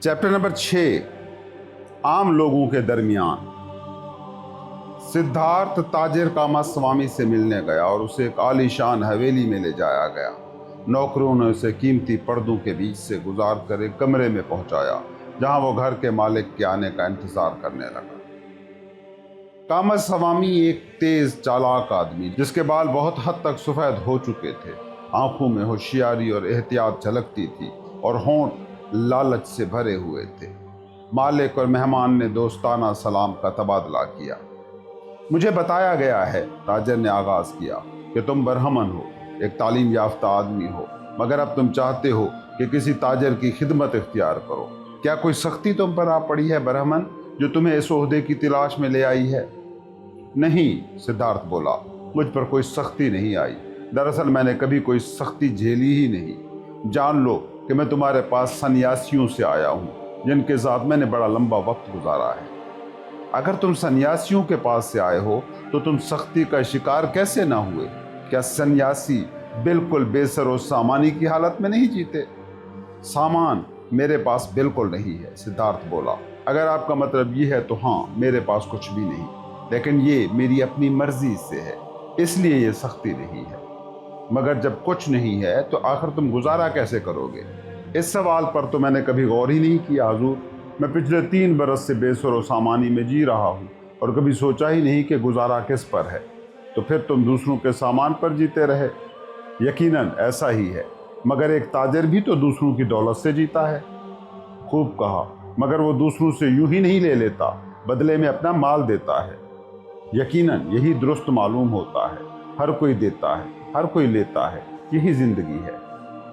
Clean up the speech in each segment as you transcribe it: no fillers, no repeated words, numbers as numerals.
Chapter number 6, आम लोगों के दरमियान। सिद्धार्थ ताजिर कामास्वामी से मिलने गया और उसे एक आलीशान हवेली में ले जाया गया। नौकरों ने उसे कीमती पर्दों के बीच से गुजार कर एक कमरे में पहुंचाया, जहां वो घर के मालिक के आने का इंतजार करने लगा। कामास्वामी एक तेज चालाक आदमी, जिसके बाल बहुत हद तक सफेद हो चुके थे, आंखों में होशियारी और एहतियात झलकती थी और होंठ लालच से भरे हुए थे। मालिक और मेहमान ने दोस्ताना सलाम का तबादला किया। मुझे बताया गया है, ताजर ने आगाज किया, कि तुम बरहमन हो, एक तालीम याफ्ता आदमी हो, मगर अब तुम चाहते हो कि किसी ताजर की खिदमत इख्तियार करो। क्या कोई सख्ती तुम पर आ पड़ी है बरहमन, जो तुम्हें इस ओहदे की तलाश में ले आई है? नहीं, सिद्धार्थ बोला, मुझ पर कोई सख्ती नहीं आई। दरअसल मैंने कभी कोई सख्ती झेली ही नहीं। जान लो कि मैं तुम्हारे पास सन्यासियों से आया हूँ, जिनके साथ मैंने बड़ा लंबा वक्त गुजारा है। अगर तुम सन्यासियों के पास से आए हो तो तुम सख्ती का शिकार कैसे ना हुए? क्या सन्यासी बिल्कुल बेसरो सामानी की हालत में नहीं जीते? सामान मेरे पास बिल्कुल नहीं है, सिद्धार्थ बोला। अगर आपका मतलब ये है तो हाँ, मेरे पास कुछ भी नहीं, लेकिन ये मेरी अपनी मर्जी से है, इसलिए ये सख्ती नहीं है। मगर जब कुछ नहीं है तो आखिर तुम गुजारा कैसे करोगे? इस सवाल पर तो मैंने कभी गौर ही नहीं किया हुजूर। मैं पिछले 3 बरस से बेसरो सामानी में जी रहा हूँ और कभी सोचा ही नहीं कि गुजारा किस पर है। तो फिर तुम दूसरों के सामान पर जीते रहे? यकीनन ऐसा ही है, मगर एक ताजिर भी तो दूसरों की दौलत से जीता है। खूब कहा, मगर वो दूसरों से यूं ही नहीं ले लेता, बदले में अपना माल देता है। यकीनन यही दुरुस्त मालूम होता है। हर कोई देता है, हर कोई लेता है, यही जिंदगी है।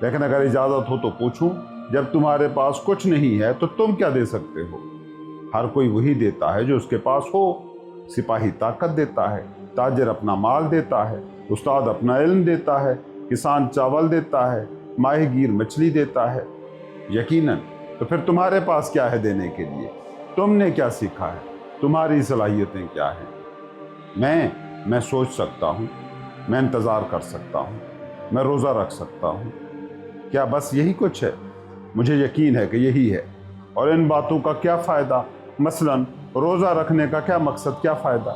लेकिन अगर इजाजत हो तो पूछूं, जब तुम्हारे पास कुछ नहीं है तो तुम क्या दे सकते हो? हर कोई वही देता है जो उसके पास हो। सिपाही ताकत देता है, ताजिर अपना माल देता है, उस्ताद अपना इल्म देता है, किसान चावल देता है, माहीगीर मछली देता है। यकीनन, तो फिर तुम्हारे पास क्या है देने के लिए? तुमने क्या सीखा है? तुम्हारी सलाहियतें क्या हैं? मैं सोच सकता हूँ, मैं इंतज़ार कर सकता हूँ, मैं रोज़ा रख सकता हूँ। क्या बस यही कुछ है? मुझे यकीन है कि यही है। और इन बातों का क्या फ़ायदा? मसलन रोज़ा रखने का क्या मकसद, क्या फ़ायदा?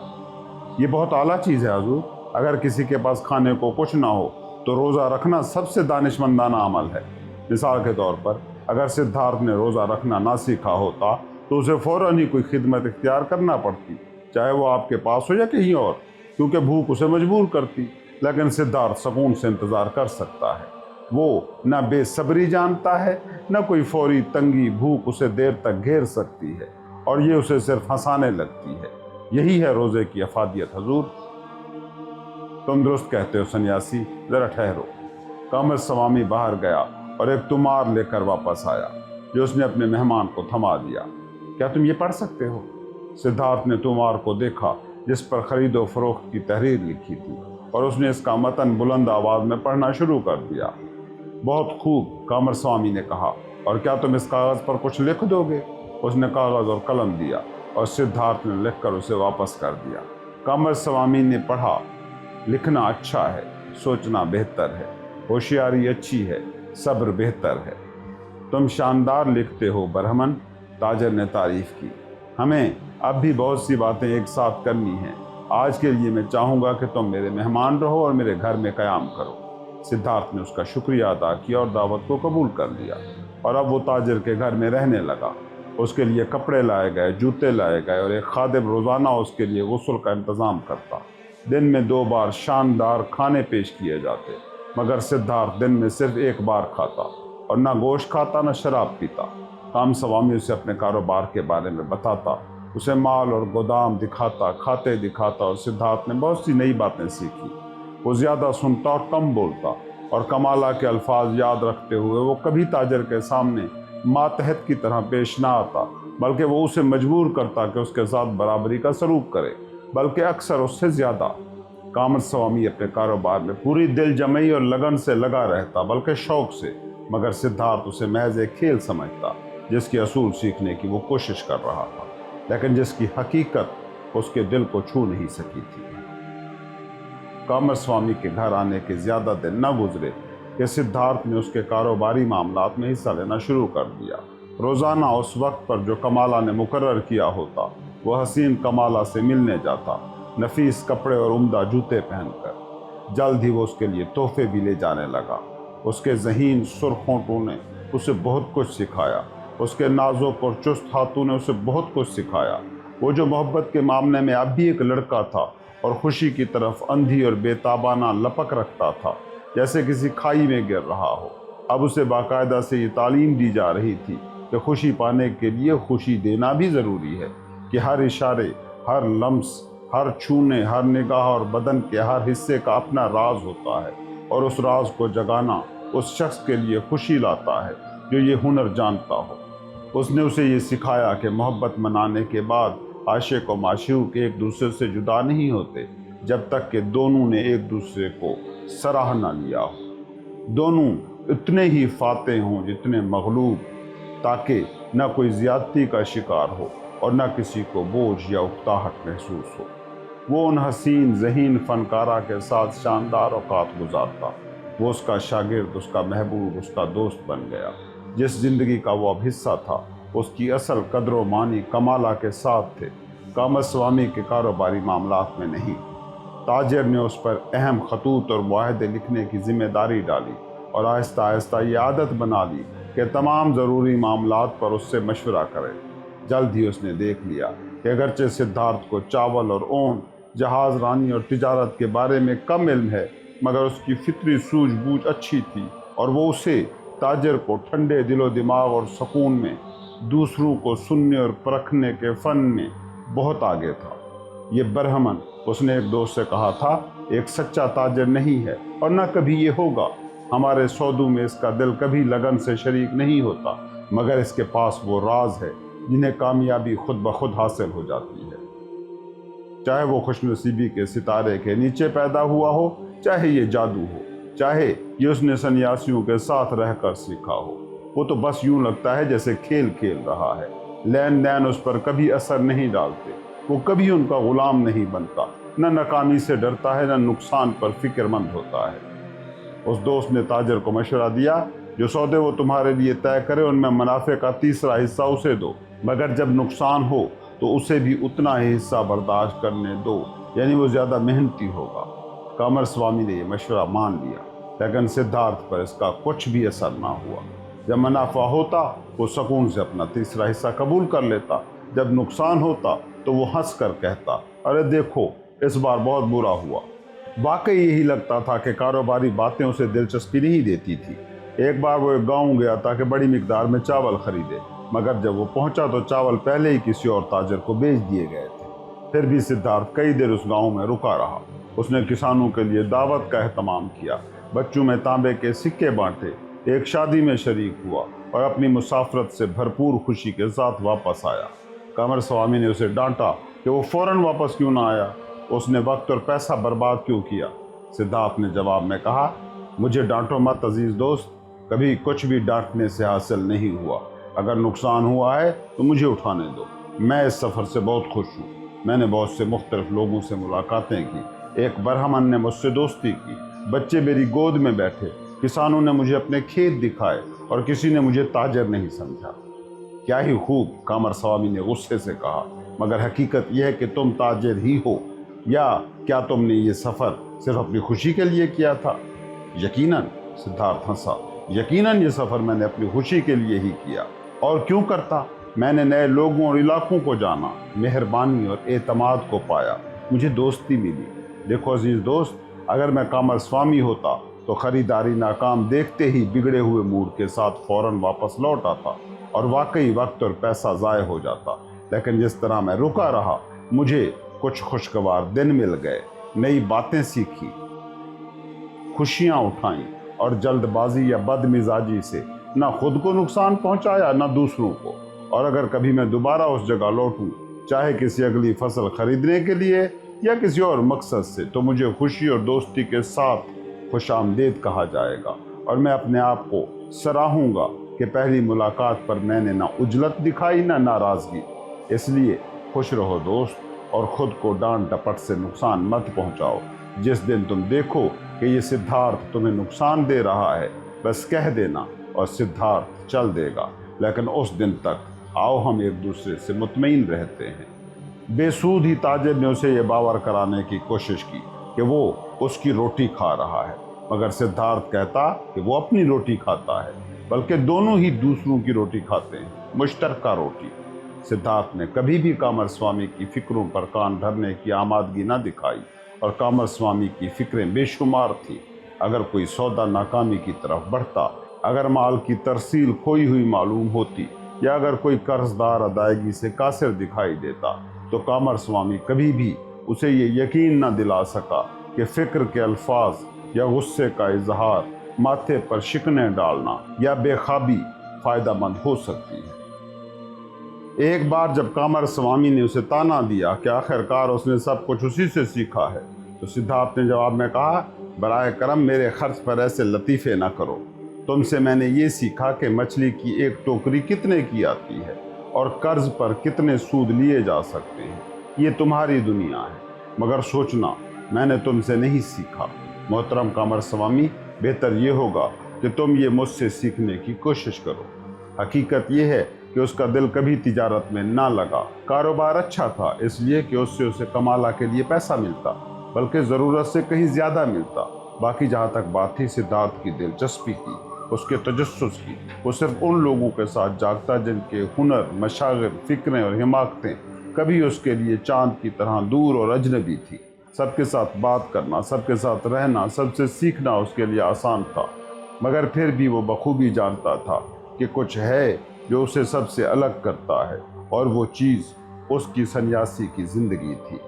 ये बहुत आला चीज़ है हुजूर। अगर किसी के पास खाने को कुछ ना हो तो रोज़ा रखना सबसे दानिशमंदाना अमल है। मिसाल के तौर पर, अगर सिद्धार्थ ने रोज़ा रखना ना सीखा होता तो उसे फ़ौरन ही कोई खिदमत इख्तियार करना पड़ती, चाहे वो आपके पास हो या कहीं और, क्योंकि भूख उसे मजबूर करती। लेकिन सिद्धार्थ सुकून से इंतज़ार कर सकता है। वो न बेसब्री जानता है, न कोई फौरी तंगी भूख उसे देर तक घेर सकती है, और ये उसे सिर्फ हंसाने लगती है। यही है रोज़े की अफादियत हुजूर। तुम दुरुस्त कहते हो सन्यासी, ज़रा ठहरो। कामास्वामी बाहर गया और एक तुमार लेकर वापस आया, जो उसने अपने मेहमान को थमा दिया। क्या तुम ये पढ़ सकते हो? सिद्धार्थ ने तुमार को देखा, जिस पर खरीदो फरोख्त की तहरीर लिखी थी, और उसने इसका मतन बुलंद आवाज़ में पढ़ना शुरू कर दिया। बहुत खूब, कामास्वामी ने कहा, और क्या तुम इस कागज़ पर कुछ लिख दोगे? उसने कागज़ और कलम दिया और सिद्धार्थ ने लिखकर उसे वापस कर दिया। कामास्वामी ने पढ़ा, लिखना अच्छा है, सोचना बेहतर है, होशियारी अच्छी है, सब्र बेहतर है। तुम शानदार लिखते हो बरहमन, ताजर ने तारीफ की। हमें अब भी बहुत सी बातें एक साथ करनी हैं। आज के लिए मैं चाहूँगा कि तुम मेरे मेहमान रहो और मेरे घर में क़याम करो। सिद्धार्थ ने उसका शुक्रिया अदा किया और दावत को कबूल कर लिया, और अब वो ताजिर के घर में रहने लगा। उसके लिए कपड़े लाए गए, जूते लाए गए, और एक खादिम रोज़ाना उसके लिए गुस्ल का इंतज़ाम करता। दिन में 2 बार शानदार खाने पेश किए जाते, मगर सिद्धार्थ दिन में सिर्फ 1 बार खाता, और ना गोश्त खाता न शराब पीता। कामास्वामी उसे अपने कारोबार के बारे में बताता, उसे माल और गोदाम दिखाता, खाते दिखाता, और सिद्धार्थ ने बहुत सी नई बातें सीखी। वो ज़्यादा सुनता और कम बोलता, और कमाला के अल्फाज याद रखते हुए वो कभी ताजर के सामने मातहत की तरह पेश ना आता, बल्कि वो उसे मजबूर करता कि उसके साथ बराबरी का सलूक करे, बल्कि अक्सर उससे ज़्यादा। कामास्वामी अपने कारोबार में पूरी दिल जमई और लगन से लगा रहता, बल्कि शौक से, मगर सिद्धार्थ उसे महज एक खेल समझता, जिसके असूल सीखने की वो कोशिश कर रहा था, लेकिन जिसकी हकीकत उसके दिल को छू नहीं सकी थी। कामास्वामी के घर आने के ज़्यादा दिन न गुजरे कि सिद्धार्थ ने उसके कारोबारी मामलात में हिस्सा लेना शुरू कर दिया। रोज़ाना उस वक्त पर जो कमाला ने मुकर्रर किया होता, वो हसीन कमाला से मिलने जाता, नफीस कपड़े और उम्दा जूते पहनकर। जल्द ही वो उसके लिए तोहफे भी ले जाने लगा। उसके ज़हीन सुर्ख होंठों ने उसे बहुत कुछ सिखाया, उसके नाजुक और चुस्त हाथों ने उसे बहुत कुछ सिखाया। वो जो मोहब्बत के मामले में अब भी एक लड़का था और खुशी की तरफ अंधी और बेताबाना लपक रखता था, जैसे किसी खाई में गिर रहा हो। अब उसे बाकायदा से ये तालीम दी जा रही थी कि खुशी पाने के लिए खुशी देना भी ज़रूरी है, कि हर इशारे, हर लम्स, हर छूने, हर निगाह और बदन के हर हिस्से का अपना राज होता है, और उस राज को जगाना उस शख्स के लिए खुशी लाता है जो ये हुनर जानता हो। उसने उसे ये सिखाया कि मोहब्बत मनाने के बाद आशिक और माशूक एक दूसरे से जुदा नहीं होते जब तक कि दोनों ने एक दूसरे को सराह ना लिया हो। दोनों इतने ही फातेह हों जितने मगलूब, ताकि न कोई ज़्यादती का शिकार हो और न किसी को बोझ या उकताहट महसूस हो। वो उन हसीन ज़हीन फ़नकारा के साथ शानदार औकात गुजारता। वो उसका शागिर्द, उसका महबूब, उसका दोस्त बन गया। जिस ज़िंदगी का वो अब हिस्सा था, उसकी असल कदर मानी कमाला के साथ थे, कामस्वामी के कारोबारी मामलात में नहीं। ताजिर ने उस पर अहम खतूत और मुआहदे लिखने की जिम्मेदारी डाली और आहिस्ता आहिस्ता ये आदत बना ली कि तमाम ज़रूरी मामलात पर उससे मशवरा करें। जल्द ही उसने देख लिया कि अगरचे सिद्धार्थ को चावल और ओन, जहाज़ रानी और तिजारत के बारे में कम इल्म है, मगर उसकी फितरी सूझबूझ अच्छी थी और वो उसे, ताजिर को, ठंडे दिलो दिमाग और सुकून में दूसरों को सुनने और परखने के फ़न में बहुत आगे था। ये बरहमन, उसने एक दोस्त से कहा था, एक सच्चा ताजिर नहीं है और न कभी ये होगा। हमारे सौदों में इसका दिल कभी लगन से शरीक नहीं होता, मगर इसके पास वो राज है जिन्हें कामयाबी खुद ब खुद हासिल हो जाती है। चाहे वो खुशनसीबी के सितारे के नीचे पैदा हुआ हो, चाहे ये जादू हो, चाहे ये उसने सन्यासियों के साथ रहकर सीखा हो। वो तो बस यूं लगता है जैसे खेल खेल रहा है। लेन देन उस पर कभी असर नहीं डालते। वो कभी उनका गुलाम नहीं बनता, न नाकामी से डरता है, न नुकसान पर फिक्रमंद होता है। उस दोस्त ने ताजिर को मशवरा दिया, जो सौदे वो तुम्हारे लिए तय करे उनमें मुनाफे का तीसरा हिस्सा उसे दो, मगर जब नुकसान हो तो उसे भी उतना ही हिस्सा बर्दाश्त करने दो, यानी वो ज़्यादा मेहनती होगा। कामस्वामी ने यह मशवरा मान लिया, लेकिन सिद्धार्थ पर इसका कुछ भी असर ना हुआ। जब मुनाफा होता वो सुकून से अपना तीसरा हिस्सा कबूल कर लेता, जब नुकसान होता तो वो हंस कर कहता, अरे देखो इस बार बहुत बुरा हुआ। वाकई यही लगता था कि कारोबारी बातें उसे दिलचस्पी नहीं देती थी। एक बार वो एक गाँव गया था कि बड़ी मिकदार में चावल खरीदे, मगर जब वो पहुंचा तो चावल पहले ही किसी और ताजिर को बेच दिए गए थे। फिर भी सिद्धार्थ कई देर उस गाँव में रुका रहा। उसने किसानों के लिए दावत का एहतमाम किया, बच्चों में तांबे के सिक्के बांटे, एक शादी में शरीक हुआ और अपनी मुसाफरत से भरपूर खुशी के साथ वापस आया। कामस्वामी ने उसे डांटा कि वो फौरन वापस क्यों ना आया, उसने वक्त और पैसा बर्बाद क्यों किया। सिद्धार्थ ने जवाब में कहा, मुझे डांटो मत अजीज़ दोस्त, कभी कुछ भी डांटने से हासिल नहीं हुआ। अगर नुकसान हुआ है तो मुझे उठाने दो। मैं इस सफ़र से बहुत खुश हूँ। मैंने बहुत से मुख्तलिफ लोगों से मुलाकातें की। एक बरहमन ने मुझसे दोस्ती की, बच्चे मेरी गोद में बैठे, किसानों ने मुझे अपने खेत दिखाए और किसी ने मुझे ताजिर नहीं समझा। क्या ही खूब, कामस्वामी ने गुस्से से कहा, मगर हकीकत यह है कि तुम ताजिर ही हो, या क्या तुमने ये सफ़र सिर्फ अपनी खुशी के लिए किया था? यकीनन, सिद्धार्थ हंसा, यकीनन ये सफ़र मैंने अपनी खुशी के लिए ही किया। और क्यों करता? मैंने नए लोगों और इलाकों को जाना, मेहरबानी और एतमाद को पाया, मुझे दोस्ती मिली। देखो अजीज़ दोस्त, अगर मैं कामस्वामी होता तो ख़रीदारी नाकाम देखते ही बिगड़े हुए मूड के साथ फ़ौरन वापस लौट आता और वाकई वक्त और पैसा ज़ाय हो जाता। लेकिन जिस तरह मैं रुका रहा, मुझे कुछ खुशगवार दिन मिल गए, नई बातें सीखी, खुशियाँ उठाईं और जल्दबाजी या बदमिजाजी से न खुद को नुकसान पहुँचाया न दूसरों को। और अगर कभी मैं दोबारा उस जगह लौटूं, चाहे किसी अगली फसल खरीदने के लिए या किसी और मकसद से, तो मुझे खुशी और दोस्ती के साथ खुशामदीद कहा जाएगा और मैं अपने आप को सराहूँगा कि पहली मुलाकात पर मैंने ना उजलत दिखाई ना नाराज़गी। इसलिए खुश रहो दोस्त और ख़ुद को डांट डपट से नुकसान मत पहुँचाओ। जिस दिन तुम देखो कि ये सिद्धार्थ तुम्हें नुकसान दे रहा है, बस कह देना और सिद्धार्थ चल देगा। लेकिन उस दिन तक आओ हम एक दूसरे से मुतमईन रहते हैं। बेसूद ही ताजिर ने उसे ये बावर कराने की कोशिश की कि वो उसकी रोटी खा रहा है, मगर सिद्धार्थ कहता कि वो अपनी रोटी खाता है, बल्कि दोनों ही दूसरों की रोटी खाते हैं, मुश्तरका रोटी। सिद्धार्थ ने कभी भी कामरस्वामी की फिक्रों पर कान धरने की आमादगी न दिखाई, और कामरस्वामी की फिक्रें बेशुमार थीं। अगर कोई सौदा नाकामी की तरफ बढ़ता, अगर माल की तरसील खोई हुई मालूम होती, या अगर कोई कर्जदार अदायगी से कासिर दिखाई देता, तो कामरस्वामी कभी भी उसे ये यकीन न दिला सका कि फिक्र के अल्फाज या गुस्से का इजहार, माथे पर शिकने डालना या बेखाबी फायदा मंद हो सकती है। एक बार जब कामरस्वामी ने उसे ताना दिया कि आखिरकार उसने सब कुछ उसी से सीखा है, तो सिद्धार्थ ने जवाब में कहा, बराए करम मेरे खर्च पर ऐसे लतीफ़े न करो। तुमसे मैंने ये सीखा कि मछली की एक टोकरी कितने की आती है और कर्ज पर कितने सूद लिए जा सकते हैं। ये तुम्हारी दुनिया है, मगर सोचना मैंने तुमसे नहीं सीखा। मोहतरम कामरस्वामी, बेहतर ये होगा कि तुम ये मुझसे सीखने की कोशिश करो। हकीकत ये है कि उसका दिल कभी तिजारत में ना लगा। कारोबार अच्छा था इसलिए कि उससे उसे कमाला के लिए पैसा मिलता, बल्कि ज़रूरत से कहीं ज़्यादा मिलता। बाकी जहाँ तक बात थी सिद्धार्थ की दिलचस्पी की, उसके तजस्सुस की, वो सिर्फ उन लोगों के साथ जागता जिनके हुनर, मशागिर, फिक्रें और हिमाकतें कभी उसके लिए चांद की तरह दूर और अजनबी थी। सबके साथ बात करना, सबके साथ रहना, सबसे सीखना उसके लिए आसान था, मगर फिर भी वो बखूबी जानता था कि कुछ है जो उसे सबसे अलग करता है, और वो चीज़ उसकी सन्यासी की ज़िंदगी थी।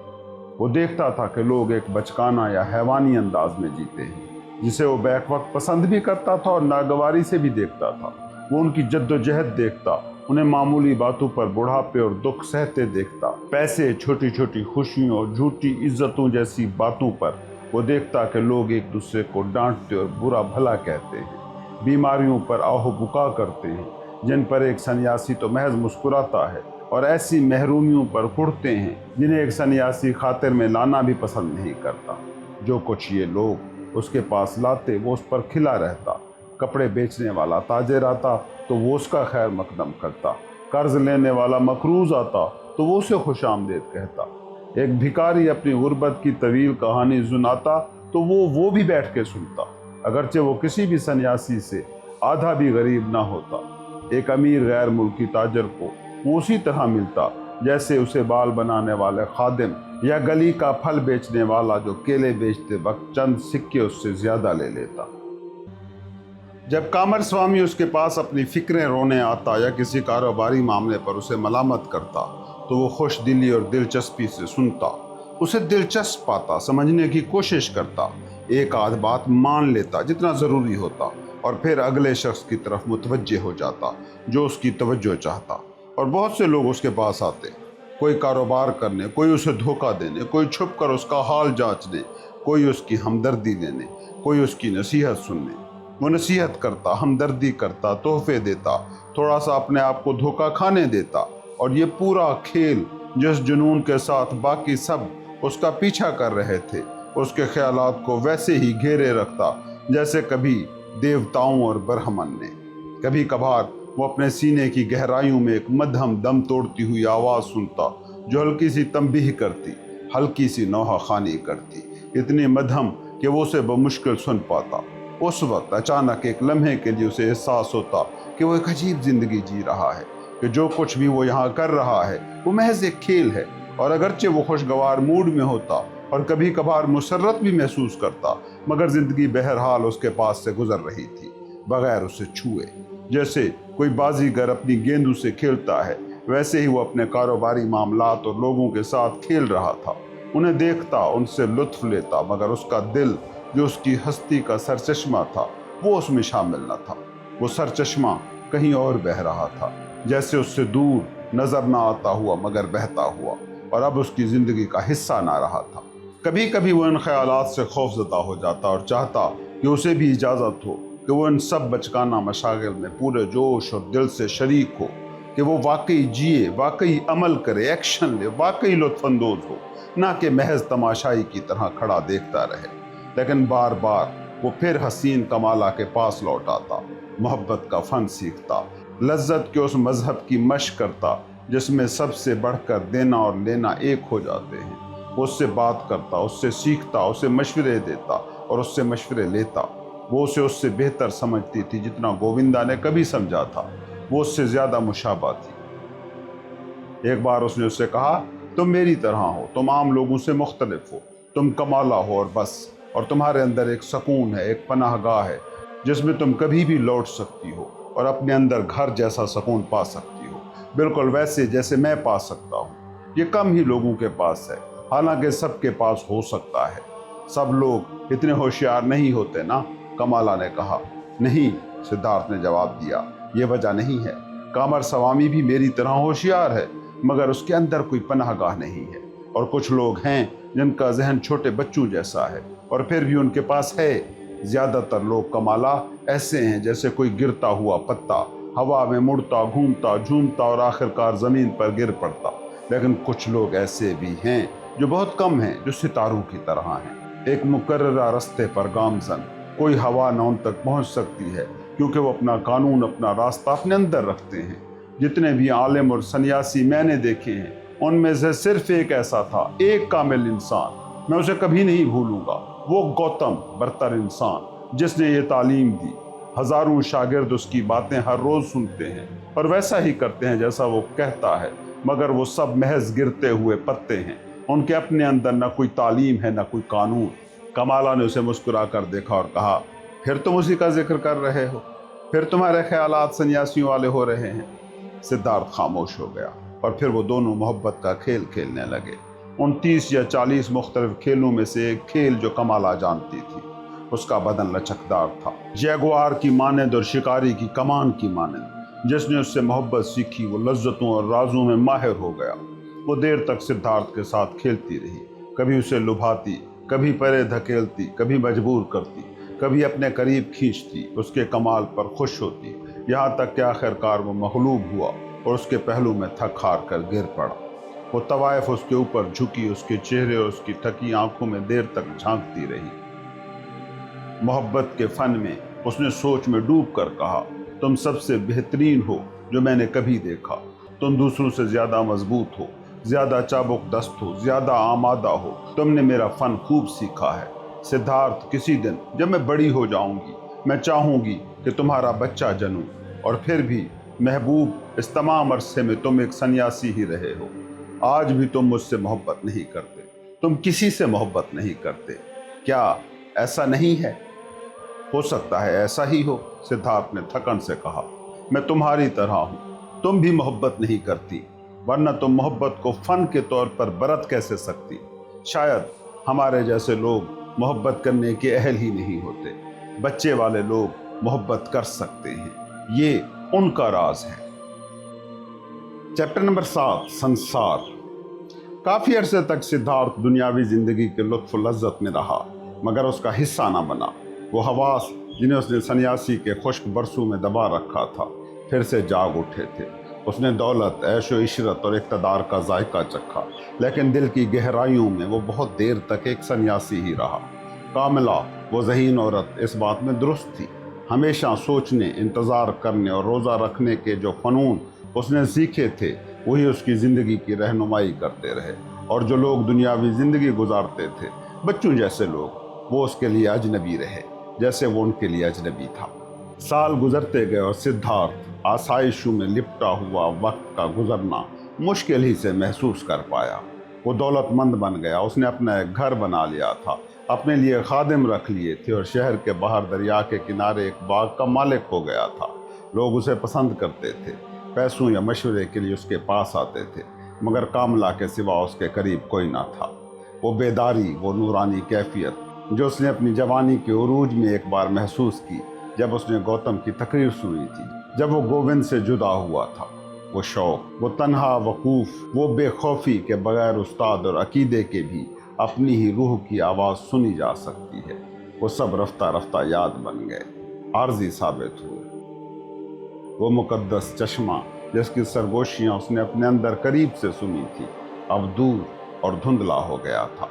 वो देखता था कि लोग एक बचकाना या हैवानी अंदाज में जीते हैं, जिसे वो बैक वक्त पसंद भी करता था और नागवारी से भी देखता था। वो उनकी जद्दोजहद देखता, उन्हें मामूली बातों पर बुढ़ापे और दुख सहते देखता। पैसे, छोटी छोटी खुशियों और झूठी इज्जतों जैसी बातों पर वो देखता कि लोग एक दूसरे को डांटते और बुरा भला कहते हैं, बीमारियों पर आहो बुका करते हैं जिन पर एक सन्यासी तो महज मुस्कुराता है, और ऐसी महरूमियों पर कुड़ते हैं जिन्हें एक सन्यासी खातिर में लाना भी पसंद नहीं करता। जो कुछ ये लोग उसके पास लाते वो उस पर खिला रहता। कपड़े बेचने वाला ताजिर आता तो वो उसका खैर मकदम करता, कर्ज लेने वाला मकरूज आता तो वो उसे खुशामदीद कहता, एक भिखारी अपनी गुर्बत की तवील कहानी सुनाता तो वो भी बैठ के सुनता, अगरचे वो किसी भी सन्यासी से आधा भी गरीब ना होता। एक अमीर गैर मुल्की ताजर को वो उसी तरह मिलता जैसे उसे बाल बनाने वाले खादिम या गली का फल बेचने वाला जो केले बेचते वक्त चंद सिक्के उससे ज्यादा ले लेता। जब कामरस्वामी उसके पास अपनी फिक्रें रोने आता या किसी कारोबारी मामले पर उसे मलामत करता, तो वो खुश दिली और दिलचस्पी से सुनता, उसे दिलचस्प पाता, समझने की कोशिश करता, एक आध बात मान लेता जितना ज़रूरी होता, और फिर अगले शख्स की तरफ मुतवज्जे हो जाता जो उसकी तवज्जो चाहता। और बहुत से लोग उसके पास आते, कोई कारोबार करने, कोई उसे धोखा देने, कोई छुप कर उसका हाल जांचने, कोई उसकी हमदर्दी लेने, कोई उसकी नसीहत सुनने। वो नसीहत करता, हमदर्दी करता, तोहफे देता, थोड़ा सा अपने आप को धोखा खाने देता, और ये पूरा खेल जिस जुनून के साथ बाकी सब उसका पीछा कर रहे थे, उसके ख्यालात को वैसे ही घेरे रखता जैसे कभी देवताओं और ब्रह्मन ने। कभी कभार वो अपने सीने की गहराइयों में एक मध्यम दम तोड़ती हुई आवाज़ सुनता जो हल्की सी तंबीह करती, हल्की सी नौहा खानी करती, इतनी मध्यम कि वो उसे बमुश्किल सुन पाता। उस वक्त अचानक एक लम्हे के लिए उसे एहसास होता कि वो एक अजीब ज़िंदगी जी रहा है, कि जो कुछ भी वो यहाँ कर रहा है वो महज एक खेल है। और अगरचे वो खुशगवार मूड में होता और कभी कभार मुसर्रत भी महसूस करता, मगर ज़िंदगी बहरहाल उसके पास से गुजर रही थी बगैर उसे छुए। जैसे कोई बाजीगर अपनी गेंदों से खेलता है, वैसे ही वो अपने कारोबारी मामलात और लोगों के साथ खेल रहा था। उन्हें देखता, उनसे लुत्फ लेता, मगर उसका दिल जो उसकी हस्ती का सरचश्मा था वो उसमें शामिल न था। वो सरचश्मा कहीं और बह रहा था, जैसे उससे दूर नजर ना आता हुआ मगर बहता हुआ, और अब उसकी जिंदगी का हिस्सा ना रहा था। कभी कभी वो इन ख्यालात से खौफजदा हो जाता और चाहता कि उसे भी इजाज़त हो कि वो इन सब बचकाना मशागिल में पूरे जोश और दिल से शरीक हो, कि वो वाकई जिए, वाकई अमल करे, एक्शन ले, वाकई लुत्फानंदोज हो, ना कि महज तमाशाई की तरह खड़ा देखता रहे। लेकिन बार बार वो फिर हसीन कमाला के पास लौट आता, मोहब्बत का फ़न सीखता, लज्जत के उस मजहब की मशक करता जिसमें सबसे बढ़कर देना और लेना एक हो जाते हैं। वो उससे बात करता, उससे सीखता, उसे मशवरे देता और उससे मशवरे लेता। वो उसे उससे बेहतर समझती थी जितना गोविंदा ने कभी समझा था। वो उससे ज़्यादा मुशाबा थी। एक बार उसने उससे कहा, तुम मेरी तरह हो, तुम आम लोगों से मुख्तलिफ हो, तुम कमाला हो और बस, और तुम्हारे अंदर एक सुकून है, एक पनाहगाह है जिसमें तुम कभी भी लौट सकती हो और अपने अंदर घर जैसा सुकून पा सकती हो, बिल्कुल वैसे जैसे मैं पा सकता हूँ। ये कम ही लोगों के पास है, हालांकि सबके पास हो सकता है। सब लोग इतने होशियार नहीं होते ना, कमाला ने कहा। नहीं, सिद्धार्थ ने जवाब दिया, ये वजह नहीं है। कामर सवामी भी मेरी तरह होशियार है, मगर उसके अंदर कोई पनाहगाह नहीं है। और कुछ लोग हैं जिनका जहन छोटे बच्चों जैसा है और फिर भी उनके पास है। ज्यादातर लोग कमाला ऐसे हैं जैसे कोई गिरता हुआ पत्ता, हवा में मुड़ता, घूमता, झूमता और आखिरकार जमीन पर गिर पड़ता। लेकिन कुछ लोग ऐसे भी हैं जो बहुत कम हैं, जो सितारों की तरह हैं, एक मुकर्ररा रास्ते पर गामजन। कोई हवा न उन तक पहुंच सकती है क्योंकि वो अपना कानून, अपना रास्ता अपने अंदर रखते हैं। जितने भी आलिम और सन्यासी मैंने देखे हैं, उनमें से सिर्फ एक ऐसा था, एक कामिल इंसान, मैं उसे कभी नहीं भूलूंगा। वो गौतम, बरतर इंसान जिसने ये तालीम दी। हजारों शागिर्द उसकी बातें हर रोज सुनते हैं और वैसा ही करते हैं जैसा वो कहता है, मगर वो सब महज गिरते हुए पत्ते हैं। उनके अपने अंदर न कोई तालीम है, न कोई कानून। कमाला ने उसे मुस्कुरा कर देखा और कहा, फिर तुम उसी का जिक्र कर रहे हो? फिर तुम्हारे ख्यालात सन्यासियों वाले हो रहे हैं? सिद्धार्थ खामोश हो गया और फिर वो दोनों मोहब्बत का खेल खेलने लगे। उन 30 या 40 मुख्तलिफ खेलों में से एक खेल जो कमाला जानती थी। उसका बदन लचकदार था, जैगुआर की मानद और शिकारी की कमान की मानद। जिसने उससे मोहब्बत सीखी वो लज्जतों और राजों में माहिर हो गया। वो देर तक सिद्धार्थ के साथ खेलती रही, कभी उसे लुभाती, कभी परे धकेलती, कभी मजबूर करती, कभी अपने करीब खींचती, उसके कमाल पर खुश होती, यहाँ तक कि आखिरकार वो मगलूब हुआ और उसके पहलू में थक हार कर गिर पड़ा। वो तवायफ उसके ऊपर झुकी, उसके चेहरे और उसकी थकी आंखों में देर तक झांकती रही। मोहब्बत के फन में उसने सोच में डूब कर कहा, तुम सबसे बेहतरीन हो जो मैंने कभी देखा। तुम दूसरों से ज्यादा मजबूत हो, ज्यादा चाबुक दस्त हो, ज्यादा आमादा हो। तुमने मेरा फन खूब सीखा है। सिद्धार्थ, किसी दिन जब मैं बड़ी हो जाऊंगी, मैं चाहूंगी कि तुम्हारा बच्चा जनूं, और फिर भी महबूब, इस तमाम अरसे में तुम एक सन्यासी ही रहे हो। आज भी तुम मुझसे मोहब्बत नहीं करते, तुम किसी से मोहब्बत नहीं करते। क्या ऐसा नहीं है? हो सकता है ऐसा ही हो, सिद्धार्थ ने थकन से कहा। मैं तुम्हारी तरह हूं, तुम भी मोहब्बत नहीं करती, वरना तुम मोहब्बत को फन के तौर पर बरत कैसे सकती? शायद हमारे जैसे लोग मोहब्बत करने के अहल ही नहीं होते। बच्चे वाले लोग मोहब्बत कर सकते हैं, ये उनका राज है। चैप्टर नंबर 7, संसार। काफी अरसे तक सिद्धार्थ दुनियावी जिंदगी के लुत्फ लज्जत में रहा, मगर उसका हिस्सा न बना। वो हवास जिन्हें उसने सन्यासी के खुश्क बरसों में दबा रखा था, फिर से जाग उठे थे। उसने दौलत, ऐशो इशरत और इक़्तिदार का जायका चखा, लेकिन दिल की गहराइयों में वो बहुत देर तक एक सन्यासी ही रहा। कामिला, वो ज़हीन औरत, इस बात में दुरुस्त थी। हमेशा सोचने, इंतज़ार करने और रोज़ा रखने के जो फ़नून उसने सीखे थे, वही उसकी ज़िंदगी की रहनुमाई करते रहे। और जो लोग दुनियावी ज़िंदगी गुजारते थे, बच्चों जैसे लोग, वो उसके लिए अजनबी रहे, जैसे वो उनके लिए अजनबी था। साल गुजरते गए और सिद्धार्थ आसाइशों में लिपटा हुआ वक्त का गुजरना मुश्किल ही से महसूस कर पाया। वो दौलतमंद बन गया, उसने अपना एक घर बना लिया था, अपने लिए खादिम रख लिए थे और शहर के बाहर दरिया के किनारे एक बाग का मालिक हो गया था। लोग उसे पसंद करते थे, पैसों या मशवरे के लिए उसके पास आते थे, मगर कामला के सिवा उसके करीब कोई ना था। वो बेदारी, वो नूरानी कैफियत जो उसने अपनी जवानी के उरूज में एक बार महसूस की जब उसने गौतम की तकरीर सुनी थी, जब वो गोविंद से जुदा हुआ था। वो शौक, वो तन्हा वकूफ, वो बेखौफी के बगैर उस्ताद और अकीदे के भी अपनी ही रूह की आवाज़ सुनी जा सकती है, वो सब रफ्ता रफ्ता याद बन गए, आर्जी साबित हुए। वो मुकद्दस चश्मा जिसकी सरगोशियाँ उसने अपने अंदर करीब से सुनी थी, अब दूर और धुंधला हो गया था।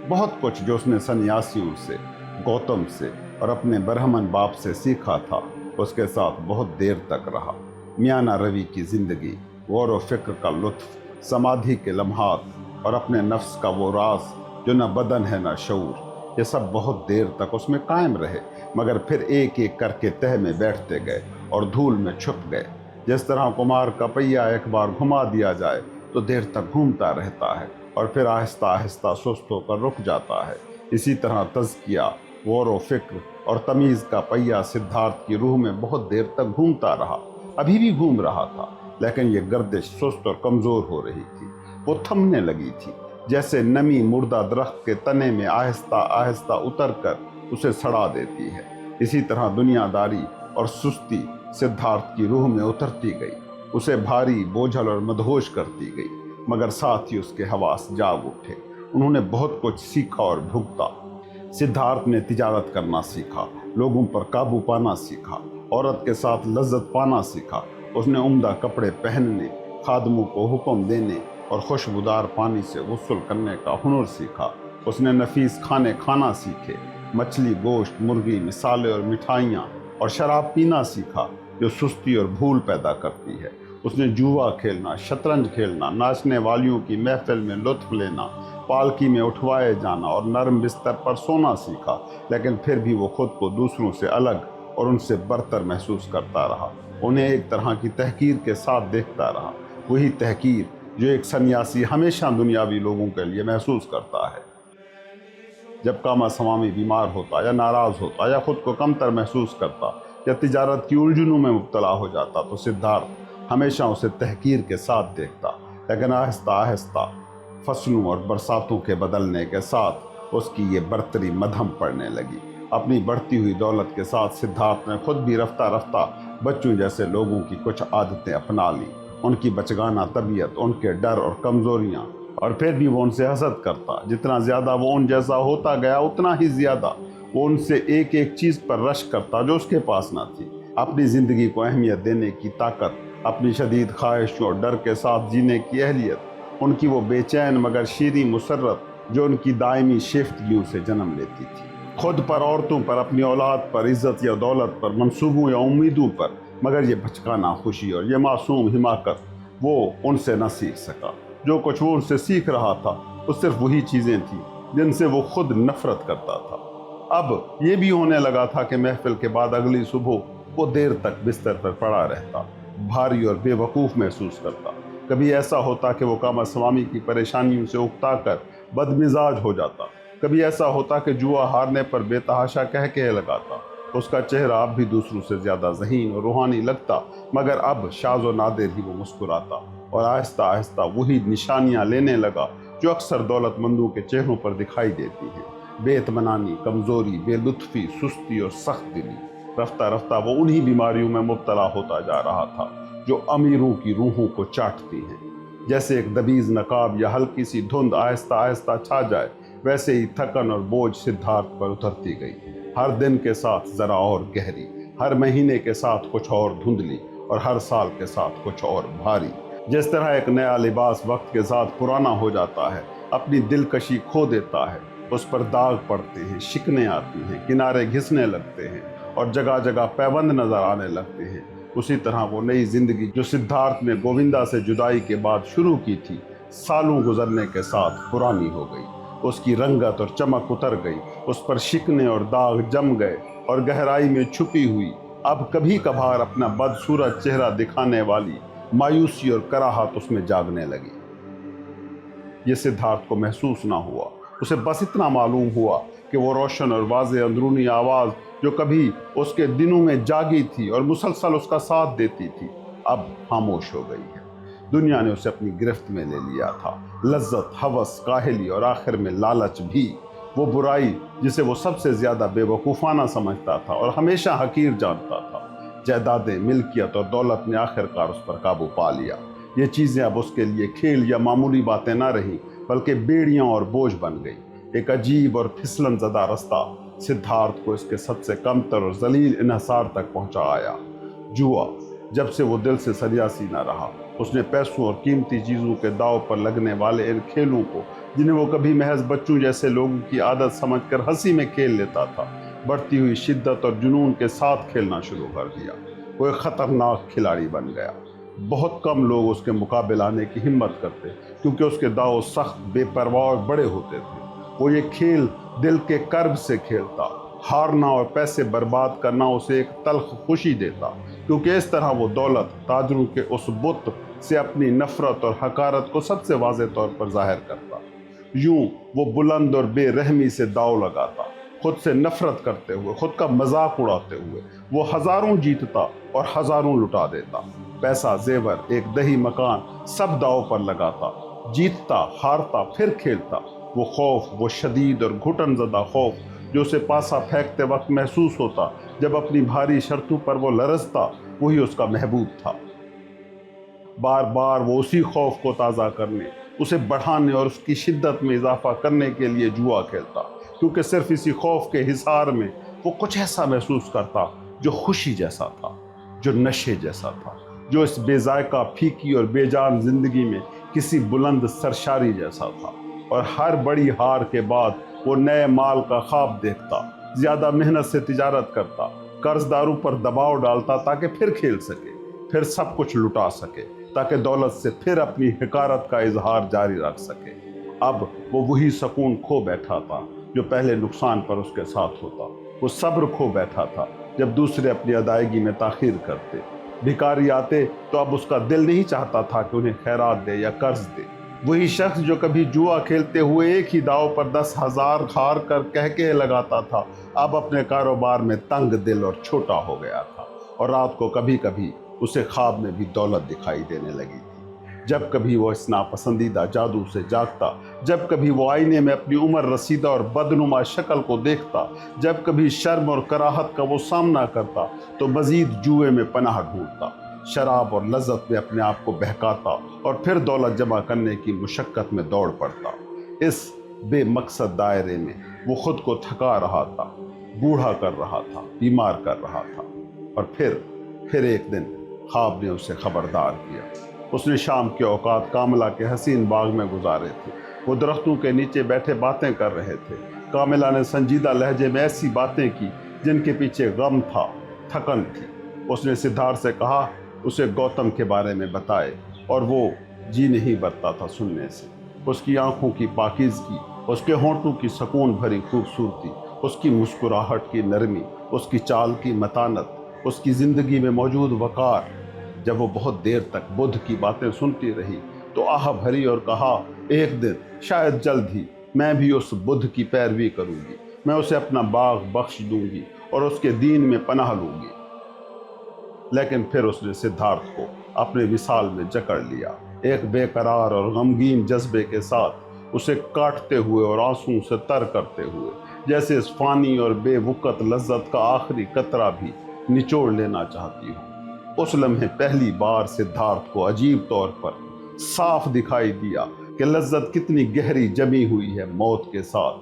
बहुत कुछ जो उसने सन्यासियों से, गौतम से और अपने ब्राह्मण बाप से सीखा था, उसके साथ बहुत देर तक रहा। मियाना रवि की जिंदगी, गौर व फिक्र का लुत्फ, समाधि के लम्हात और अपने नफ्स का वो राज जो न बदन है न शऊर, ये सब बहुत देर तक उसमें कायम रहे, मगर फिर एक एक करके तह में बैठते गए और धूल में छुप गए। जिस तरह कुमार का पहिया एक बार घुमा दिया जाए तो देर तक घूमता रहता है और फिर आहिस्ता आहिस्ता सुस्त होकर रुक जाता है, इसी तरह तज़किया, गौर व फिक्र और तमीज़ का पहिया सिद्धार्थ की रूह में बहुत देर तक घूमता रहा। अभी भी घूम रहा था, लेकिन ये गर्दिश सुस्त और कमज़ोर हो रही थी। वो थमने लगी थी, जैसे नमी मुर्दा दरख्त के तने में आहिस्ता आहिस्ता उतर कर उसे सड़ा देती है। इसी तरह दुनियादारी और सुस्ती सिद्धार्थ की रूह में उतरती गई, उसे भारी, बोझल और मदहोश करती गई, मगर साथ ही उसके हवास जाग उठे। उन्होंने बहुत कुछ सीखा और भुगता। सिद्धार्थ ने तिजारत करना सीखा, लोगों पर काबू पाना सीखा, औरत के साथ लज्जत पाना सीखा। उसने उम्दा कपड़े पहनने, खादमों को हुक्म देने और खुशबूदार पानी से गुस्ल करने का हुनर सीखा। उसने नफीस खाने खाना सीखे, मछली, गोश्त, मुर्गी, मिसाले और मिठाइयाँ और शराब पीना सीखा जो सुस्ती और भूल पैदा करती है। उसने जुआ खेलना, शतरंज खेलना, नाचने वालियों की महफिल में लुत्फ लेना, पालकी में उठवाए जाना और नरम बिस्तर पर सोना सीखा। लेकिन फिर भी वो खुद को दूसरों से अलग और उनसे बरतर महसूस करता रहा। उन्हें एक तरह की तहकीर के साथ देखता रहा, वही तहकीर जो एक सन्यासी हमेशा दुनियावी लोगों के लिए महसूस करता है। जब कामा समामी बीमार होता या नाराज़ होता या खुद को कमतर महसूस करता या तिजारत की उलझनों में मुब्तला हो जाता तो सिद्धार्थ हमेशा उसे तहकीर के साथ देखता। लेकिन आहिस्ता आहिस्ता फसलों और बरसातों के बदलने के साथ उसकी ये बरतरी मध्यम पड़ने लगी। अपनी बढ़ती हुई दौलत के साथ सिद्धार्थ ने खुद भी रफ्ता रफ्ता बच्चों जैसे लोगों की कुछ आदतें अपना ली। उनकी बचगाना तबीयत, उनके डर और कमज़ोरियाँ, और फिर भी वो उनसे हसद करता। जितना ज़्यादा वो उन जैसा होता गया उतना ही ज़्यादा वो उनसे एक एक चीज़ पर रश करता जो उसके पास ना थी। अपनी ज़िंदगी को अहमियत देने की ताकत, अपनी शदीद ख्वाहिशों और डर के साथ जीने की अहलियत, उनकी वो बेचैन मगर शीरी मुसर्रत जो उनकी दायमी शिफ्तगियों से जन्म लेती थी। खुद पर, औरतों पर, अपनी औलाद पर, इज़्ज़त या दौलत पर, मंसूबों या उम्मीदों पर, मगर ये बचकाना खुशी और ये मासूम हिमाकत वो उनसे न सीख सका। जो कुछ वो उनसे सीख रहा था वो सिर्फ वही चीज़ें थीं जिनसे वो खुद नफरत करता था। अब ये भी होने लगा था कि महफिल के बाद अगली सुबह वो देर तक बिस्तर पर पड़ा रहता, भारी और बेवकूफ़ महसूस करता। कभी ऐसा होता कि वो कामा स्वामी की परेशानियों से उकता कर बदमिजाज हो जाता, कभी ऐसा होता कि जुआ हारने पर बेतहाशा कह के लगाता। उसका चेहरा अब भी दूसरों से ज़्यादा ज़हीन और रूहानी लगता, मगर अब शाज़ व नादिर ही वो मुस्कुराता और आहिस्ता आहिस्ता वही निशानियाँ लेने लगा जो अक्सर दौलतमंदों के चेहरों पर दिखाई देती हैं: बेइत्मीनानी, कमज़ोरी, बेलुत्फ़ी, सुस्ती और सख्त दिली। रफ्ता रफ्ता वो उन्हीं बीमारियों में मुब्तला होता जा रहा था जो अमीरों की रूहों को चाटती हैं। जैसे एक दबीज़ नकाब या हल्की सी धुंध आहिस्ता आहिस्ता छा जाए, वैसे ही थकन और बोझ सिद्धार्थ पर उतरती गई, हर दिन के साथ ज़रा और गहरी, हर महीने के साथ कुछ और धुंधली और हर साल के साथ कुछ और भारी। जिस तरह एक नया लिबास वक्त के साथ पुराना हो जाता है, अपनी दिलकशी खो देता है, उस पर दाग पड़ते हैं, शिकने आती हैं, किनारे घिसने लगते हैं और जगह जगह पैबंद नजर आने लगते हैं, उसी तरह वो नई जिंदगी जो सिद्धार्थ ने गोविंदा से जुदाई के बाद शुरू की थी, सालों गुजरने के साथ पुरानी हो गई। उसकी रंगत और चमक उतर गई, उस पर शिकने और दाग जम गए और गहराई में छुपी हुई, अब कभी कभार अपना बदसूरत चेहरा दिखाने वाली मायूसी और कराहत उसमें जागने लगी। ये सिद्धार्थ को महसूस ना हुआ, उसे बस इतना मालूम हुआ कि वो रोशन और वाज़ेह अंदरूनी आवाज़ जो कभी उसके दिनों में जागी थी और मुसलसल उसका साथ देती थी, अब खामोश हो गई है। दुनिया ने उसे अपनी गिरफ्त में ले लिया था। लज्जत, हवस, काहली और आखिर में लालच भी, वो बुराई जिसे वो सबसे ज़्यादा बेवकूफ़ाना समझता था और हमेशा हकीर जानता था। जायदादें, मिल्कियत और दौलत ने आखिरकार उस पर काबू पा लिया। ये चीज़ें अब उसके लिए खेल या मामूली बातें ना रहीं, बल्कि बेड़ियाँ और बोझ बन गई। एक अजीब और फिसलन ज़दा रास्ता सिद्धार्थ को इसके सबसे कमतर और जलील इन्हिसार तक पहुँचा आया। जुआ। जब से वो दिल से सन्यासी न रहा, उसने पैसों और कीमती चीज़ों के दाव पर लगने वाले इन खेलों को, जिन्हें वो कभी महज बच्चों जैसे लोगों की आदत समझकर हंसी में खेल लेता था, बढ़ती हुई शिद्दत और जुनून के साथ खेलना शुरू कर दिया। وہ ایک خطرناک کھلاڑی بن گیا۔ بہت کم لوگ اس کے مقابلے آنے کی ہمت کرتے کیونکہ اس کے داؤ سخت، بے پرواہ اور بڑے ہوتے تھے۔ وہ یہ کھیل دل کے کرب سے کھیلتا، ہارنا اور پیسے برباد کرنا اسے ایک تلخ خوشی دیتا، کیونکہ اس طرح وہ دولت تاجروں کے اس بت سے اپنی نفرت اور حقارت کو سب سے واضح طور پر ظاہر کرتا۔ یوں وہ بلند اور بے رحمی سے داؤ لگاتا، خود سے نفرت کرتے ہوئے، خود کا مذاق اڑاتے ہوئے وہ ہزاروں جیتتا اور ہزاروں لٹا دیتا۔ پیسہ، زیور، ایک دہی مکان، سب داؤ پر لگاتا، جیتتا، ہارتا، پھر کھیلتا۔ وہ خوف، وہ شدید اور گھٹن زدہ خوف جو اسے پاسا پھینکتے وقت محسوس ہوتا جب اپنی بھاری شرطوں پر وہ لرزتا، وہی اس کا محبوب تھا۔ بار بار وہ اسی خوف کو تازہ کرنے، اسے بڑھانے اور اس کی شدت میں اضافہ کرنے کے لیے جوا کھیلتا، کیونکہ صرف اسی خوف کے حصار میں وہ کچھ ایسا محسوس کرتا جو خوشی جیسا تھا، جو نشے جیسا تھا، جو اس بے ذائقہ، پھیکی اور بے جان زندگی میں کسی بلند سرشاری جیسا تھا۔ اور ہر بڑی ہار کے بعد وہ نئے مال کا خواب دیکھتا، زیادہ محنت سے تجارت کرتا، قرض داروں پر دباؤ ڈالتا تاکہ پھر کھیل سکے، پھر سب کچھ لٹا سکے، تاکہ دولت سے پھر اپنی حقارت کا اظہار جاری رکھ سکے۔ اب وہ وہی سکون کھو بیٹھا تھا جو پہلے نقصان پر اس کے ساتھ ہوتا۔ وہ صبر کھو بیٹھا تھا جب دوسرے اپنی ادائیگی میں تاخیر کرتے۔ بھکاری آتے تو اب اس کا دل نہیں چاہتا تھا کہ انہیں خیرات دے یا قرض دے۔ وہی شخص جو کبھی جوا کھیلتے ہوئے ایک ہی داؤ پر 10,000 ہار کر کہکے لگاتا تھا، اب اپنے کاروبار میں تنگ دل اور چھوٹا ہو گیا تھا، اور رات کو کبھی کبھی اسے خواب میں بھی دولت دکھائی دینے لگی تھی۔ جب کبھی وہ اس ناپسندیدہ جادو سے جاگتا، جب کبھی وہ آئینے میں اپنی عمر رسیدہ اور بدنما شکل کو دیکھتا، جب کبھی شرم اور کراہت کا وہ سامنا کرتا تو مزید جوئے میں پناہ ڈھونڈتا، شراب اور لذت میں اپنے آپ کو بہکاتا اور پھر دولت جمع کرنے کی مشقت میں دوڑ پڑتا۔ اس بے مقصد دائرے میں وہ خود کو تھکا رہا تھا، بوڑھا کر رہا تھا، بیمار کر رہا تھا۔ اور پھر ایک دن خواب نے اسے خبردار کیا۔ اس نے شام کے اوقات کاملا کے حسین باغ میں گزارے تھے۔ وہ درختوں کے نیچے بیٹھے باتیں کر رہے تھے۔ کاملا نے سنجیدہ لہجے میں ایسی باتیں کی جن کے پیچھے غم تھا، تھکن تھی۔ اس نے سدھارتھ سے کہا اسے گوتم کے بارے میں بتائے، اور وہ جی نہیں بھرتا تھا سننے سے۔ اس کی آنکھوں کی پاکیزگی، اس کے ہونٹوں کی سکون بھری خوبصورتی، اس کی مسکراہٹ کی نرمی، اس کی چال کی متانت، اس کی زندگی میں موجود وقار۔ جب وہ بہت دیر تک بدھ کی باتیں سنتی رہی تو آہ بھری اور کہا، ایک دن، شاید جلد ہی، میں بھی اس بدھ کی پیروی کروں گی۔ میں اسے اپنا باغ بخش دوں گی اور اس کے دین میں پناہ لوں گی۔ لیکن پھر اس نے سدھارتھ کو اپنے وصال میں جکڑ لیا، ایک بے قرار اور غمگین جذبے کے ساتھ، اسے کاٹتے ہوئے اور آنسوں سے تر کرتے ہوئے، جیسے اس فانی اور بے وقت لذت کا آخری قطرہ بھی نچوڑ لینا چاہتی ہوں۔ اس لمحے پہلی بار سدھارتھ کو عجیب طور پر صاف دکھائی دیا کہ لذت کتنی گہری جمی ہوئی ہے موت کے ساتھ۔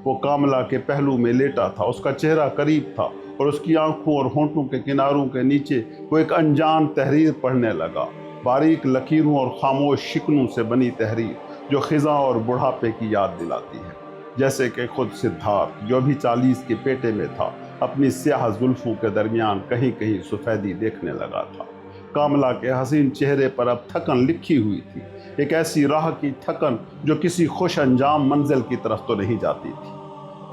وہ کاملا کے پہلو میں لیٹا تھا، اس کا چہرہ قریب تھا، اور اس کی آنکھوں اور ہونٹوں کے کناروں کے نیچے وہ ایک انجان تحریر پڑھنے لگا، باریک لکیروں اور خاموش شکنوں سے بنی تحریر جو خزاں اور بڑھاپے کی یاد دلاتی ہے، جیسے کہ خود سدھارتھ جو ابھی 40 کے پیٹے میں تھا، اپنی سیاہ زلفوں کے درمیان کہیں کہیں سفیدی دیکھنے لگا تھا۔ کاملا کے حسین چہرے پر اب تھکن لکھی ہوئی تھی، ایک ایسی راہ کی تھکن جو کسی خوش انجام منزل کی طرف تو نہیں جاتی تھی۔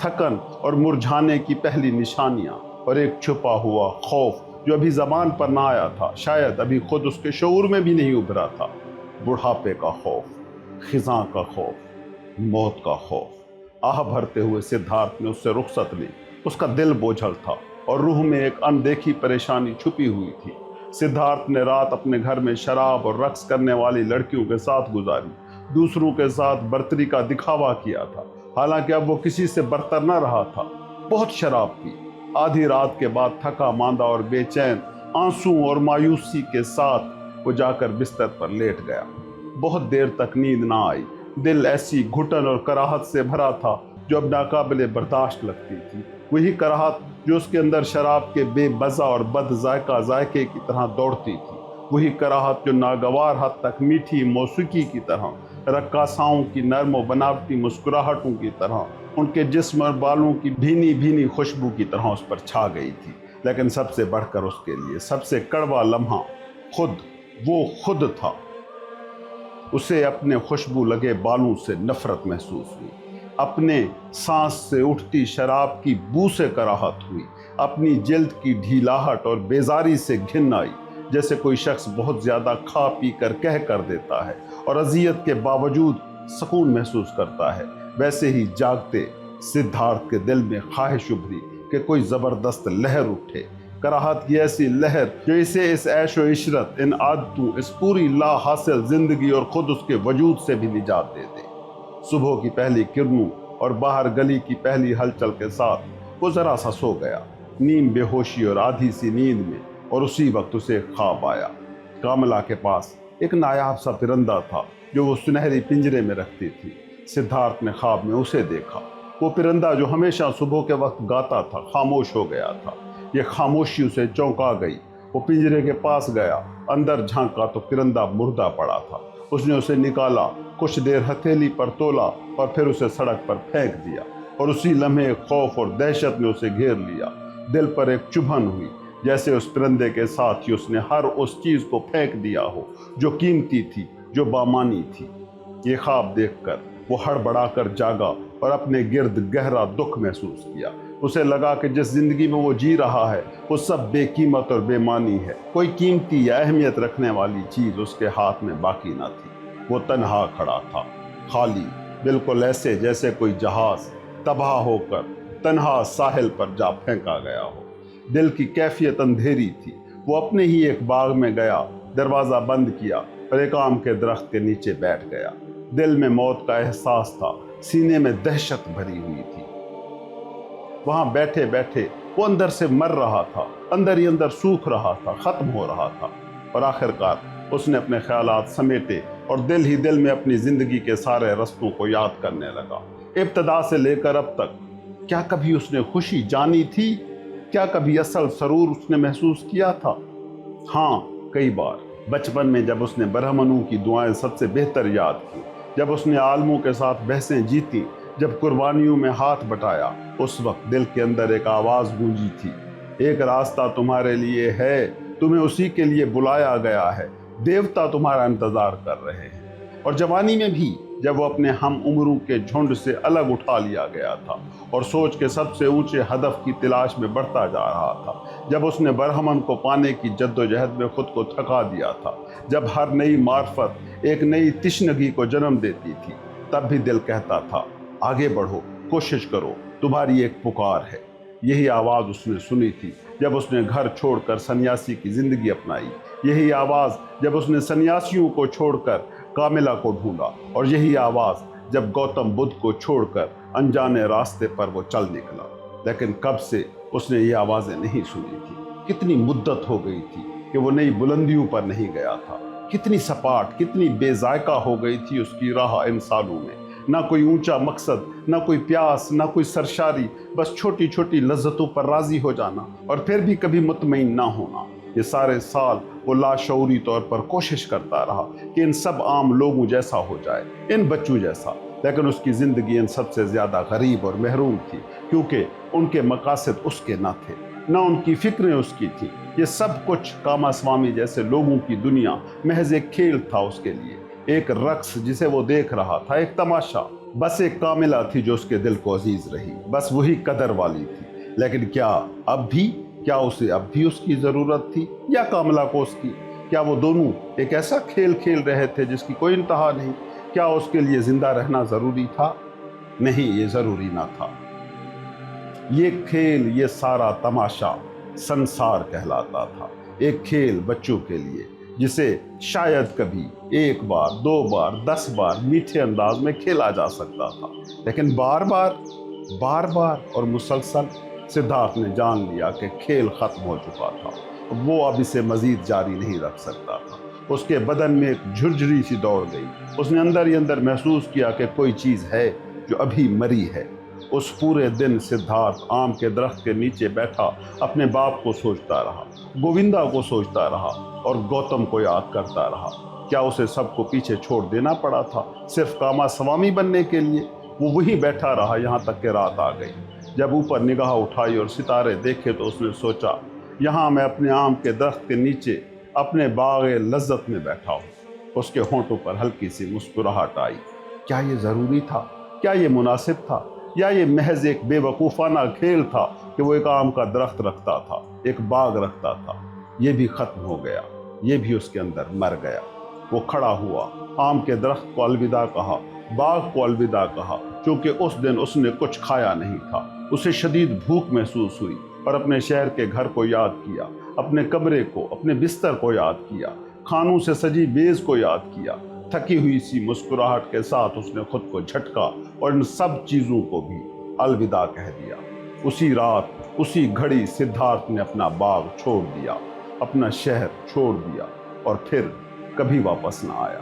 تھکن اور مرجھانے کی پہلی نشانیاں، اور ایک چھپا ہوا خوف جو ابھی زبان پر نہ آیا تھا، شاید ابھی خود اس کے شعور میں بھی نہیں ابھرا تھا۔ بڑھاپے کا خوف، خزاں کا خوف، موت کا خوف۔ آہ بھرتے ہوئے سدھارتھ نے اس سے رخصت لی۔ اس کا دل بوجھل تھا اور روح میں ایک اندیکھی پریشانی چھپی ہوئی تھی۔ سدھارتھ نے رات اپنے گھر میں شراب اور رقص کرنے والی لڑکیوں کے ساتھ گزاری، دوسروں کے ساتھ برتری کا دکھاوا کیا تھا، حالانکہ اب وہ کسی سے برتر نہ رہا تھا۔ بہت شراب پی، آدھی رات کے بعد تھکا ماندہ اور بے چین، آنسو اور مایوسی کے ساتھ وہ جا کر بستر پر لیٹ گیا۔ بہت دیر تک نیند نہ آئی، دل ایسی گھٹن اور کراہت سے بھرا تھا جو اب ناقابل برداشت لگتی تھی، وہی کراہت جو اس کے اندر شراب کے بے مزہ اور بد ذائقہ ذائقے کی طرح دوڑتی تھی، وہی کراہت جو ناگوار حد تک میٹھی موسیقی کی طرح، رقاصاؤں کی نرم و بناوٹی مسکراہٹوں کی طرح، ان کے جسم اور بالوں کی بھینی بھینی خوشبو کی طرح اس پر چھا گئی تھی۔ लेकिन सबसे बढ़कर उसके लिए सबसे कड़वा लम्हा वो खुद था। उसे अपने खुशबू लगे बालों से नफरत महसूस हुई, अपने सांस से उठती शराब की बू से कराहत हुई, अपनी जल्द की ढीलाहट और बेजारी से घिन आई। जैसे कोई शख्स बहुत ज्यादा खा पी कर कह कर देता है और अजियत के बावजूद सुकून महसूस करता है, वैसे ही जागते सिद्धार्थ के दिल में ख्वाहिश उभरी कि कोई जबरदस्त लहर उठे, कराहत की ऐसी लहर जो इसे इस ऐशो इशरत, इन आदतों, इस पूरी ला हासिल जिंदगी और खुद उसके वजूद से भी निजात दे दे। सुबह की पहली किरणों और बाहर गली की पहली हलचल के साथ वो जरा सा सो गया, नीम बेहोशी और आधी सी नींद में, और उसी वक्त उसे ख्वाब आया। कामला के पास एक नायाब सा परिंदा था जो वो सुनहरी पिंजरे में रखती थी। सिद्धार्थ ने ख्वाब में उसे देखा। वो परिंदा जो हमेशा सुबह के वक्त गाता था खामोश हो गया था। ये खामोशी उसे चौंका गई। वो पिंजरे के पास गया, अंदर झांका तो परिंदा मुर्दा पड़ा था। उसने उसे निकाला, कुछ देर हथेली पर तोला और फिर उसे सड़क पर फेंक दिया, और उसी लम्हे खौफ और दहशत ने उसे घेर लिया। दिल पर एक चुभन हुई, जैसे उस परिंदे के साथ ही उसने हर उस चीज को फेंक दिया हो जो कीमती थी, जो बामानी थी। ये ख्वाब देखकर वो हड़बड़ाकर जागा और अपने गिर्द गहरा दुख महसूस किया। उसे लगा कि जिस जिंदगी में वो जी रहा है वो सब बेकीमत और बेमानी है। कोई कीमती या अहमियत रखने वाली चीज उसके हाथ में बाकी न थी। वो तन्हा खड़ा था, खाली, बिल्कुल ऐसे जैसे कोई जहाज तबाह होकर तन्हा साहिल पर जा फेंका गया हो। दिल की कैफियत अंधेरी थी। वो अपने ही एक बाग में गया, दरवाजा बंद किया और एक आम के दरख्त के नीचे बैठ गया। दिल में मौत का एहसास था, सीने में दहशत भरी हुई थी। वहां बैठे बैठे वो अंदर से मर रहा था, अंदर ही अंदर सूख रहा था, खत्म हो रहा था। और आखिरकार उसने अपने ख्यालात समेटे और दिल ही दिल में अपनी जिंदगी के सारे रस्तों को याद करने लगा, इब्तदा से लेकर अब तक। क्या कभी उसने खुशी जानी थी? क्या कभी असल सरूर उसने महसूस किया था? हाँ, कई बार। बचपन में जब उसने ब्रह्मनों की दुआएं सबसे बेहतर याद की, जब उसने आलमों के साथ बहसें जीती, जब कुर्बानियों में हाथ बटाया, उस वक्त दिल के अंदर एक आवाज गूंजी थी, एक रास्ता तुम्हारे लिए है, तुम्हें उसी के लिए बुलाया गया है, देवता तुम्हारा इंतजार कर रहे हैं। और जवानी में भी जब वो अपने हम उम्रों के झुंड से अलग उठा लिया गया था और सोच के सबसे ऊंचे हदफ की तलाश में बढ़ता जा रहा था, जब उसने बरहमन को पाने की जद्दोजहद में खुद को थका दिया था, जब हर नई मार्फत एक नई तिश्नगी को जन्म देती थी, तब भी दिल कहता था आगे बढ़ो, कोशिश करो, तुम्हारी एक पुकार है। यही आवाज़ उसने सुनी थी जब उसने घर छोड़कर सन्यासी की जिंदगी अपनाई। यही आवाज़ जब उसने सन्यासियों को छोड़कर कामिला को ढूंढा, और यही आवाज़ जब गौतम बुद्ध को छोड़कर अनजाने रास्ते पर वो चल निकला। लेकिन कब से उसने ये आवाज़ें नहीं सुनी थी? कितनी मुद्दत हो गई थी कि वो नई बुलंदियों पर नहीं गया था। कितनी सपाट, कितनी बेजायका हो गई थी उसकी राह इन सालों में। ना कोई ऊंचा मकसद, ना कोई प्यास, ना कोई सरशारी, बस छोटी छोटी लज्जतों पर राजी हो जाना और फिर भी कभी मुतमईन ना होना। ये सारे साल वो लाशऊरी तौर पर कोशिश करता रहा कि इन सब आम लोगों जैसा हो जाए, इन बच्चों जैसा। लेकिन उसकी ज़िंदगी इन सबसे ज़्यादा गरीब और महरूम थी, क्योंकि उनके मकासद उसके ना थे, ना उनकी फिक्रें उसकी थी। ये सब कुछ कामास्वामी जैसे लोगों की दुनिया महज एक खेल था उसके लिए, एक रक्स जिसे वो देख रहा था, एक तमाशा। बस एक कामिला थी जो उसके दिल को अजीज रही, बस वही कदर वाली थी। लेकिन क्या उसे अब भी उसकी ज़रूरत थी, या कामिला को उसकी? क्या वो दोनों एक ऐसा खेल खेल रहे थे जिसकी कोई इंतहा नहीं? क्या उसके लिए जिंदा रहना ज़रूरी था? नहीं, ये ज़रूरी ना था। ये खेल, ये सारा तमाशा संसार कहलाता था। एक खेल बच्चों के लिए जिसे शायद कभी एक बार, दो बार, 10 बार मीठे अंदाज में खेला जा सकता था, लेकिन बार बार और मुसलसल सिद्धार्थ ने जान लिया कि खेल खत्म हो चुका था। वो अब इसे मजीद जारी नहीं रख सकता था। उसके बदन में एक झुरझुरी सी दौड़ गई। उसने अंदर ही अंदर महसूस किया कि कोई चीज़ है जो अभी मरी है। उस पूरे दिन सिद्धार्थ आम के दरख्त के नीचे बैठा अपने बाप को सोचता रहा, गोविंदा को सोचता रहा और गौतम को याद करता रहा। क्या उसे सबको पीछे छोड़ देना पड़ा था सिर्फ कामास्वामी बनने के लिए? वो वहीं बैठा रहा यहाँ तक कि रात आ गई। जब ऊपर निगाह उठाई और सितारे देखे तो उसने सोचा यहाँ मैं अपने आम के दरख्त के नीचे अपने बाग लज्जत में बैठा हूँ। उसके होंठों पर हल्की सी मुस्कुराहट आई। क्या ये ज़रूरी था? क्या ये मुनासिब था? या ये महज एक बेवकूफ़ाना खेल था कि वो एक आम का दरख्त रखता था, एक बाग रखता था? ये भी ख़त्म हो गया, ये भी उसके अंदर मर गया। वो खड़ा हुआ, आम के दरख्त को अलविदा कहा, बाग को अलविदा कहा, क्योंकि उस दिन उसने कुछ खाया नहीं था। उसे शदीद भूख महसूस हुई और अपने शहर के घर को याद किया, अपने कमरे को, अपने बिस्तर को याद किया, खानों से सजी मेज़ को याद किया। थकी हुई सी मुस्कुराहट के साथ उसने खुद को झटका और इन सब चीज़ों को भी अलविदा कह दिया। उसी रात, उसी घड़ी सिद्धार्थ ने अपना बाग छोड़ दिया, अपना शहर छोड़ दिया और फिर कभी वापस न आया।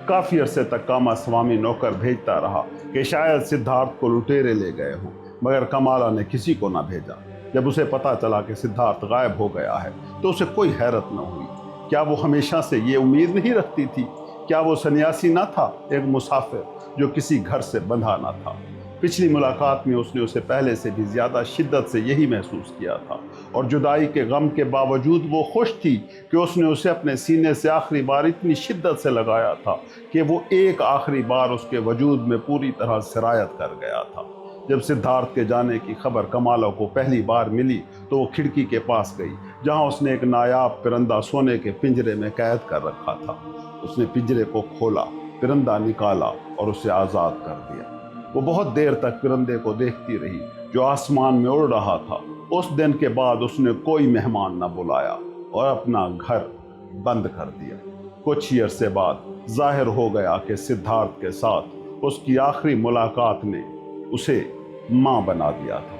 काफी अरसे तक कामास्वामी नौकर भेजता रहा कि शायद सिद्धार्थ को लुटेरे ले गए हों, मगर कमाला ने किसी को न भेजा। जब उसे पता चला कि सिद्धार्थ गायब हो गया है तो उसे कोई हैरत न हुई। क्या वो हमेशा से ये उम्मीद नहीं रखती थी? क्या वो सन्यासी न था, एक मुसाफिर जो किसी घर से बंधा न था? पिछली मुलाकात में उसने उसे पहले से भी ज़्यादा शिद्दत से यही महसूस किया था, और जुदाई के गम के बावजूद वो खुश थी कि उसने उसे अपने सीने से आखिरी बार इतनी शिद्दत से लगाया था कि वो एक आखिरी बार उसके वजूद में पूरी तरह सिरायत कर गया था। जब सिद्धार्थ के जाने की खबर कमाला को पहली बार मिली तो वो खिड़की के पास गई, जहां उसने एक नायाब परिंदा सोने के पिंजरे में कैद कर रखा था। उसने पिंजरे को खोला, परिंदा निकाला और उसे आज़ाद कर दिया। वो बहुत देर तक परिंदे को देखती रही जो आसमान में उड़ रहा था। उस दिन के बाद उसने कोई मेहमान न बुलाया और अपना घर बंद कर दिया। कुछ ही अरसे बाद जाहिर हो गया कि सिद्धार्थ के साथ उसकी आखिरी मुलाकात ने उसे मां बना दिया था।